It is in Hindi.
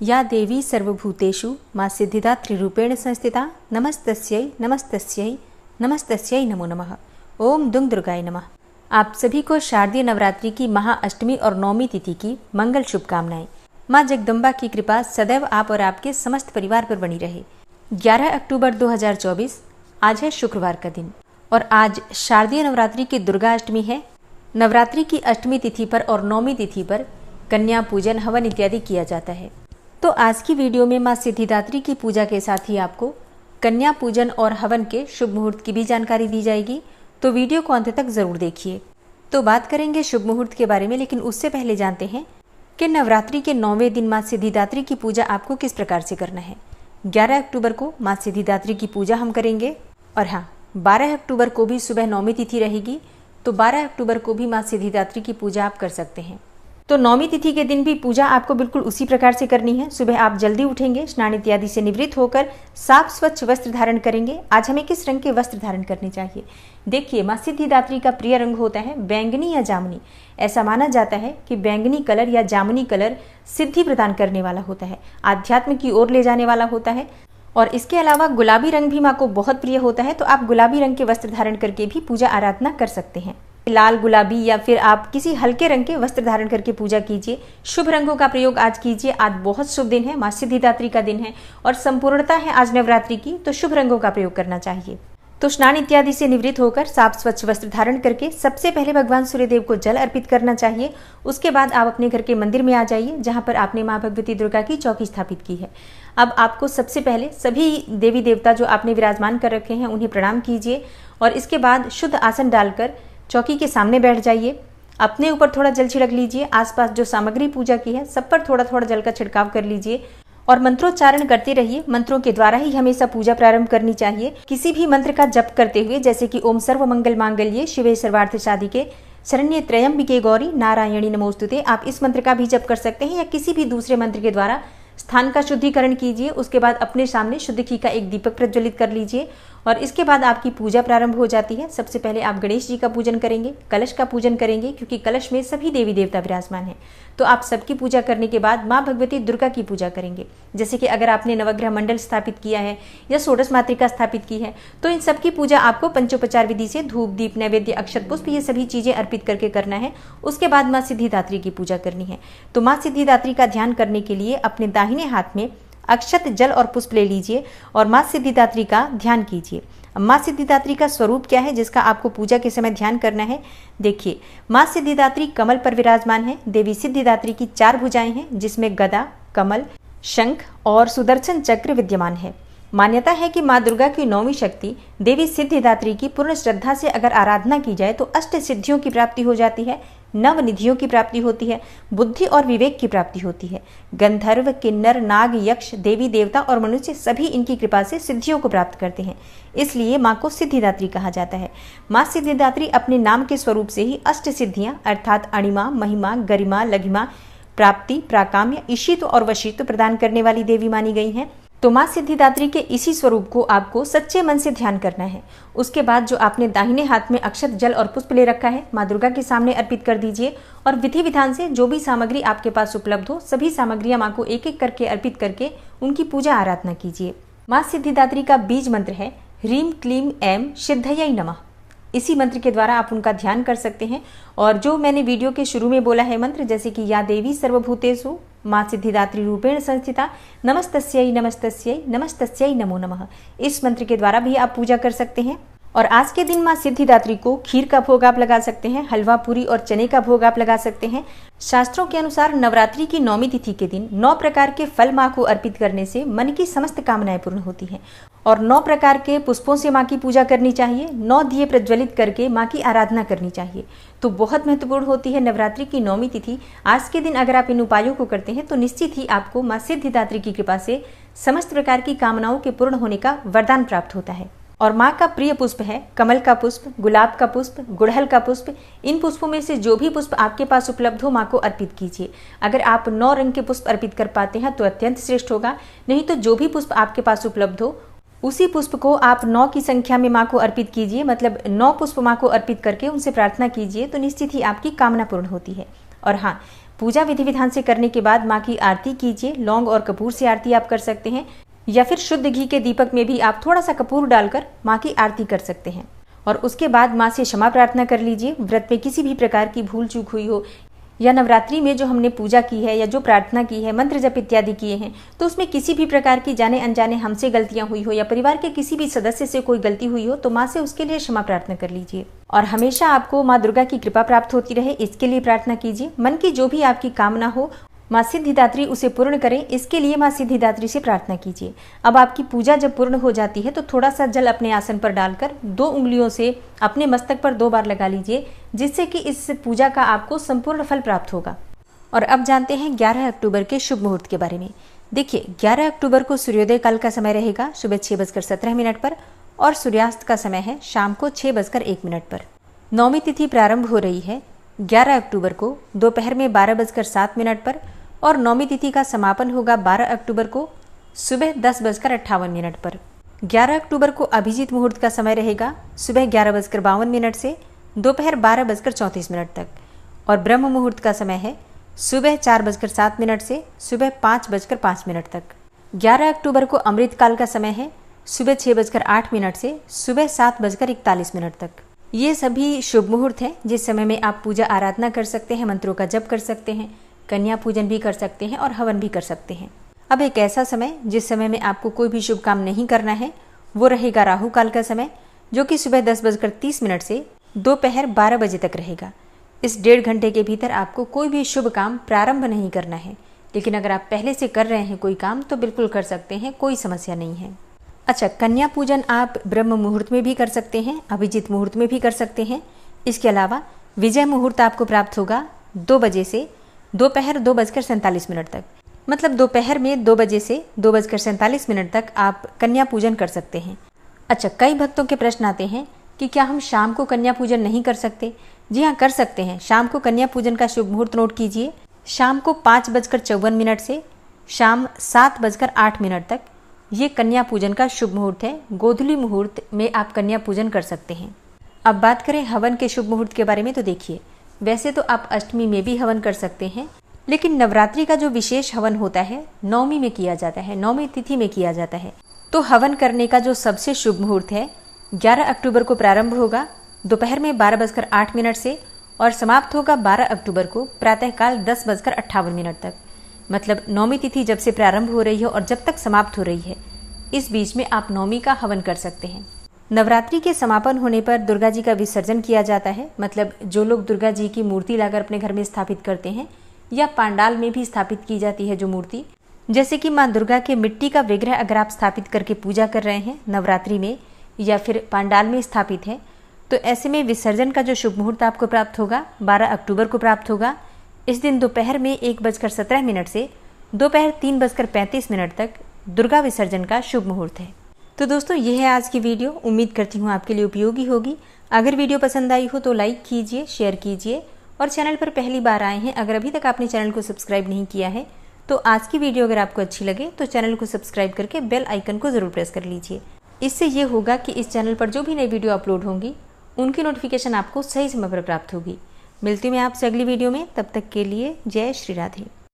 या देवी सर्वभूतेषु मां सिद्धिदात्रीरूपेण संस्थिता नमस्तस्यै नमस्तस्यै नमस्तस्यै नमो नमः। ओम दुंग दुर्गाय नमः। आप सभी को शारदीय नवरात्रि की महाअष्टमी और नौमी तिथि की मंगल शुभकामनाएं। मां जगदम्बा की कृपा सदैव आप और आपके समस्त परिवार पर बनी रहे। 11 अक्टूबर 2024 आज है शुक्रवार का दिन और आज शारदीय नवरात्रि की दुर्गा अष्टमी है। नवरात्रि की अष्टमी तिथि पर और नौमी तिथि पर कन्या पूजन हवन इत्यादि किया जाता है। तो आज की वीडियो में मां सिद्धिदात्री की पूजा के साथ ही आपको कन्या पूजन और हवन के शुभ मुहूर्त की भी जानकारी दी जाएगी, तो वीडियो को अंत तक जरूर देखिए। तो बात करेंगे शुभ मुहूर्त के बारे में, लेकिन उससे पहले जानते हैं कि नवरात्रि के 9वें दिन मां सिद्धिदात्री की पूजा आपको किस प्रकार से करना है। 11 अक्टूबर को मां सिद्धिदात्री की पूजा हम करेंगे और हाँ, 12 अक्टूबर को भी सुबह नौमी तिथि रहेगी, तो 12 अक्टूबर को भी मां सिद्धिदात्री की पूजा आप कर सकते हैं। तो नौमी तिथि के दिन भी पूजा आपको बिल्कुल उसी प्रकार से करनी है। सुबह आप जल्दी उठेंगे, स्नान इत्यादि से निवृत्त होकर साफ स्वच्छ वस्त्र धारण करेंगे। आज हमें किस रंग के वस्त्र धारण करने चाहिए? देखिए, मां सिद्धिदात्री का प्रिय रंग होता है बैंगनी या जामुनी। ऐसा माना जाता है कि बैंगनी कलर या जामुनी कलर सिद्धि प्रदान करने वाला होता है, आध्यात्म की ओर ले जाने वाला होता है। और इसके अलावा गुलाबी रंग भी मां को बहुत प्रिय होता है, तो आप गुलाबी रंग के वस्त्र धारण करके भी पूजा आराधना कर सकते हैं। लाल, गुलाबी या फिर आप किसी हल्के रंग के वस्त्र धारण करके पूजा कीजिए। शुभ रंगों का प्रयोग आज कीजिए। आज बहुत शुभ दिन है, मां सिद्धिदात्री का दिन है और संपूर्णता है आज नवरात्रि की, तो शुभ रंगों का प्रयोग करना चाहिए। तो स्नान इत्यादि से निवृत्त होकर साफ स्वच्छ वस्त्र धारण करके सबसे पहले भगवान सूर्यदेव को जल अर्पित करना चाहिए। उसके बाद आप अपने घर के मंदिर में आ जाइए, जहां पर आपने मां भगवती दुर्गा की चौकी स्थापित की है। अब आपको सबसे पहले सभी देवी देवता जो आपने विराजमान कर रखे हैं उन्हें प्रणाम कीजिए और इसके बाद शुद्ध आसन डालकर चौकी के सामने बैठ जाइए। अपने ऊपर थोड़ा जल छिड़क लीजिए। आसपास जो सामग्री पूजा की है सब पर थोड़ा थोड़ा जल का छिड़काव कर लीजिए और मंत्रोच्चारण करते रहिए। मंत्रों के द्वारा ही हमेशा पूजा प्रारंभ करनी चाहिए। किसी भी मंत्र का जप करते हुए, जैसे कि ओम सर्व मंगल मांगल्ये शिवे सर्वार्थ साधिके शरण्ये त्र्यंबके गौरी नारायणी नमोस्तुते, आप इस मंत्र का भी जप कर सकते हैं या किसी भी दूसरे मंत्र के द्वारा स्थान का शुद्धिकरण कीजिए। उसके बाद अपने सामने शुद्ध घी का एक दीपक प्रज्वलित कर लीजिए और इसके बाद आपकी पूजा प्रारंभ हो जाती है। सबसे पहले आप गणेश जी का पूजन करेंगे, कलश का पूजन करेंगे, क्योंकि कलश में सभी देवी देवता विराजमान हैं। तो आप सबकी पूजा करने के बाद मां भगवती दुर्गा की पूजा करेंगे। जैसे कि अगर आपने नवग्रह मंडल स्थापित किया है या षोडश मातृका स्थापित की है, तो इन सबकी पूजा आपको पंचोपचार विधि से धूप दीप नैवेद्य अक्षत पुष्प ये सभी चीजें अर्पित करके करना है। उसके बाद मां सिद्धिदात्री की पूजा करनी है। तो मां सिद्धिदात्री का ध्यान करने के लिए अपने दाहिने हाथ में अक्षत जल और पुष्प ले लीजिए और मां सिद्धिदात्री का ध्यान कीजिए। मां सिद्धिदात्री का स्वरूप क्या है जिसका आपको पूजा के समय ध्यान करना है? देखिए, मां सिद्धिदात्री कमल पर विराजमान है। देवी सिद्धिदात्री की 4 भुजाएं हैं, जिसमें गदा, कमल, शंख और सुदर्शन चक्र विद्यमान है। मान्यता है कि मां दुर्गा की 9वीं शक्ति देवी सिद्धिदात्री की पूर्ण श्रद्धा से अगर आराधना की जाए तो अष्ट सिद्धियों की प्राप्ति हो जाती है, नव निधियों की प्राप्ति होती है, बुद्धि और विवेक की प्राप्ति होती है। गंधर्व, किन्नर, नाग, यक्ष, देवी देवता और मनुष्य सभी इनकी कृपा से सिद्धियों को प्राप्त करते हैं। इसलिए मां को सिद्धिदात्री कहा जाता है। मां सिद्धिदात्री अपने नाम के स्वरूप से ही अष्ट सिद्धियां अर्थात अणिमा, महिमा, गरिमा, लघिमा, प्राप्ति, प्राकाम्य, ईशित्व और वशीत्व प्रदान करने वाली देवी मानी गई हैं। तो मां सिद्धिदात्री के इसी स्वरूप को आपको सच्चे मन से ध्यान करना है। उसके बाद जो आपने दाहिने हाथ में अक्षत जल और पुष्प ले रखा है, मां दुर्गा के सामने अर्पित कर दीजिए और विधि विधान से जो भी सामग्री आपके पास उपलब्ध हो सभी सामग्रियां मां को एक एक करके अर्पित करके उनकी पूजा आराधना कीजिए। मां सिद्धिदात्री का बीज मंत्र है ह्रीम क्लीम ऐं सिद्धयै नमः। इसी मंत्र के द्वारा आप उनका ध्यान कर सकते हैं। और जो मैंने वीडियो के शुरू में बोला है मंत्र, जैसे कि या देवी सर्वभूतेषु मां सिद्धिदात्री रूपेण संस्थिता नमस्तस्यै नमस्तस्यै नमस्तस्यै नमो नमः, इस मंत्र के द्वारा भी आप पूजा कर सकते हैं। और आज के दिन मां सिद्धिदात्री को खीर का भोग आप लगा सकते हैं, हलवा पूरी और चने का भोग आप लगा सकते हैं। शास्त्रों के अनुसार नवरात्रि की 9वीं तिथि के दिन 9 प्रकार के फल मां को अर्पित करने से मन की समस्त कामनाएं पूर्ण होती हैं और 9 प्रकार के पुष्पों से मां की पूजा करनी चाहिए। 9 दिए प्रज्वलित करके मां की आराधना करनी चाहिए। तो बहुत महत्वपूर्ण होती है नवरात्रि की 9वीं तिथि। आज के दिन अगर आप इन उपायों को करते हैं तो निश्चित ही आपको मां सिद्धिदात्री की कृपा से समस्त प्रकार की कामनाओं के पूर्ण होने का वरदान प्राप्त होता है। और मां का प्रिय पुष्प है कमल का पुष्प, गुलाब का पुष्प, गुड़हल का पुष्प। इन पुष्पों में से जो भी पुष्प आपके पास उपलब्ध हो मां को अर्पित कीजिए। अगर आप 9 रंग के पुष्प अर्पित कर पाते हैं तो अत्यंत श्रेष्ठ होगा, नहीं तो जो भी पुष्प आपके पास उपलब्ध हो उसी पुष्प को आप 9 की संख्या में मां को अर्पित कीजिए। मतलब 9 पुष्प मां को अर्पित करके उनसे प्रार्थना कीजिए, तो निश्चित ही आपकी कामना पूर्ण होती है। और हाँ, पूजा विधि विधान से करने के बाद माँ की आरती कीजिए। लौंग और कपूर से आरती आप कर सकते हैं, या फिर शुद्ध घी के दीपक में भी आप थोड़ा सा कपूर डालकर माँ की आरती कर सकते हैं। और उसके बाद माँ से क्षमा प्रार्थना कर लीजिए। व्रत में किसी भी प्रकार की भूल चूक हुई हो, या नवरात्रि में जो हमने पूजा की है या जो प्रार्थना की है, मंत्र जप इत्यादि किए हैं, तो उसमें किसी भी प्रकार की जाने अनजाने हमसे गलतियां हुई हो या परिवार के किसी भी सदस्य से कोई गलती हुई हो, तो माँ से उसके लिए क्षमा प्रार्थना कर लीजिए। और हमेशा आपको माँ दुर्गा की कृपा प्राप्त होती रहे, इसके लिए प्रार्थना कीजिए। मन की जो भी आपकी कामना हो, माँ सिद्धिदात्री उसे पूर्ण करें, इसके लिए माँ सिद्धिदात्री से प्रार्थना कीजिए। अब आपकी पूजा जब पूर्ण हो जाती है तो थोड़ा सा जल अपने आसन पर डालकर 2 उंगलियों से अपने मस्तक पर 2 बार लगा लीजिए, जिससे कि इस पूजा का आपको संपूर्ण फल प्राप्त होगा। और अब जानते हैं 11 अक्टूबर के शुभ मुहूर्त के बारे में। देखिए, 11 अक्टूबर को सूर्योदय काल का समय रहेगा सुबह 6:17 पर, और सूर्यास्त का समय है शाम को 6:01 पर। नौमी तिथि प्रारंभ हो रही है 11 अक्टूबर को दोपहर में 12:07 पर, और नौमी तिथि का समापन होगा 12 अक्टूबर को सुबह 10:58 पर। 11 अक्टूबर को अभिजीत मुहूर्त का समय रहेगा सुबह 11:52 से दोपहर 12:34 तक, और ब्रह्म मुहूर्त का समय है सुबह 4:07 से सुबह 5:05 तक। 11 अक्टूबर को अमृत काल का समय है सुबह 6:08 से सुबह 7:41 तक। ये सभी शुभ मुहूर्त हैं जिस समय में आप पूजा आराधना कर सकते हैं, मंत्रों का जप कर सकते हैं, कन्या पूजन भी कर सकते हैं और हवन भी कर सकते हैं। अब एक ऐसा समय जिस समय में आपको कोई भी शुभ काम नहीं करना है, वो रहेगा राहु काल का समय, जो कि सुबह 10:30 से दोपहर 12 बजे तक रहेगा। इस 1.5 घंटे के भीतर आपको कोई भी शुभ काम प्रारंभ नहीं करना है, लेकिन अगर आप पहले से कर रहे हैं कोई काम तो बिल्कुल कर सकते हैं, कोई समस्या नहीं है। अच्छा, कन्या पूजन आप ब्रह्म मुहूर्त में भी कर सकते हैं, अभिजीत मुहूर्त में भी कर सकते हैं। इसके अलावा विजय मुहूर्त आपको प्राप्त होगा 2 बजे से दोपहर 2:47 तक। मतलब दोपहर में 2 बजे से 2:47 तक आप कन्या पूजन कर सकते हैं। अच्छा, कई भक्तों के प्रश्न आते हैं कि क्या हम शाम को कन्या पूजन नहीं कर सकते? जी हाँ, कर सकते हैं। शाम को कन्या पूजन का शुभ मुहूर्त नोट कीजिए। शाम को 5:54 से शाम 7:08 तक ये कन्या पूजन का शुभ मुहूर्त है। गोधूली मुहूर्त में आप कन्या पूजन कर सकते हैं। अब बात करें हवन के शुभ मुहूर्त के बारे में, तो देखिए, वैसे तो आप अष्टमी में भी हवन कर सकते हैं, लेकिन नवरात्रि का जो विशेष हवन होता है नौमी में किया जाता है, नौमी तिथि में किया जाता है। तो हवन करने का जो सबसे शुभ मुहूर्त है 11 अक्टूबर को प्रारंभ होगा दोपहर में 12:08 से, और समाप्त होगा 12 अक्टूबर को प्रातःकाल 10:58 तक। मतलब नौमी तिथि जब से प्रारंभ हो रही है और जब तक समाप्त हो रही है, इस बीच में आप नौमी का हवन कर सकते हैं। नवरात्रि के समापन होने पर दुर्गा जी का विसर्जन किया जाता है। मतलब जो लोग दुर्गा जी की मूर्ति लाकर अपने घर में स्थापित करते हैं, या पांडाल में भी स्थापित की जाती है जो मूर्ति, जैसे कि माँ दुर्गा के मिट्टी का विग्रह अगर आप स्थापित करके पूजा कर रहे हैं नवरात्रि में, या फिर पांडाल में स्थापित है, तो ऐसे में विसर्जन का जो शुभ मुहूर्त आपको प्राप्त होगा 12 अक्टूबर को प्राप्त होगा। इस दिन दोपहर में 1:17 से दोपहर 3:35 तक दुर्गा विसर्जन का शुभ मुहूर्त है। तो दोस्तों, ये है आज की वीडियो। उम्मीद करती हूँ आपके लिए उपयोगी होगी। अगर वीडियो पसंद आई हो तो लाइक कीजिए, शेयर कीजिए, और चैनल पर पहली बार आए हैं, अगर अभी तक आपने चैनल को सब्सक्राइब नहीं किया है, तो आज की वीडियो अगर आपको अच्छी लगे तो चैनल को सब्सक्राइब करके बेल आइकन को जरूर प्रेस कर लीजिए। इससे ये होगा कि इस चैनल पर जो भी नई वीडियो अपलोड होंगी उनकी नोटिफिकेशन आपको सही समय पर प्राप्त होगी। मिलती हूँ मैं आपसे अगली वीडियो में, तब तक के लिए जय श्री राधे।